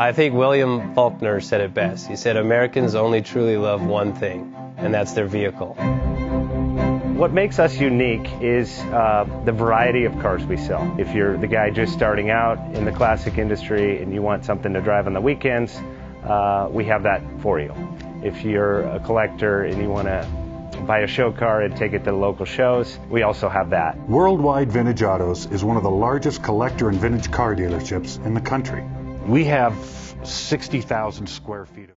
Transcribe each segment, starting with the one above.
I think William Faulkner said it best. He said, Americans only truly love one thing, and that's their vehicle. What makes us unique is the variety of cars we sell. If you're the guy just starting out in the classic industry and you want something to drive on the weekends, we have that for you. If you're a collector and you want to buy a show car and take it to the local shows, we also have that. Worldwide Vintage Autos is one of the largest collector and vintage car dealerships in the country. We have 60,000 square feet of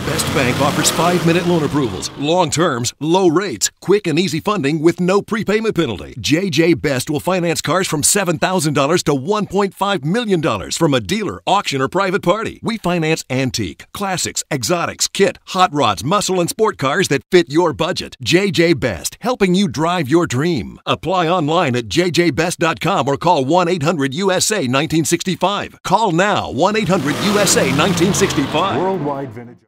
Best Bank offers 5-minute loan approvals, long terms, low rates, quick and easy funding with no prepayment penalty. JJ Best will finance cars from $7,000 to $1.5 million from a dealer, auction, or private party. We finance antique, classics, exotics, kit, hot rods, muscle, and sport cars that fit your budget. JJ Best, helping you drive your dream. Apply online at jjbest.com or call 1-800-USA-1965. Call now, 1-800-USA-1965. Worldwide Vintage.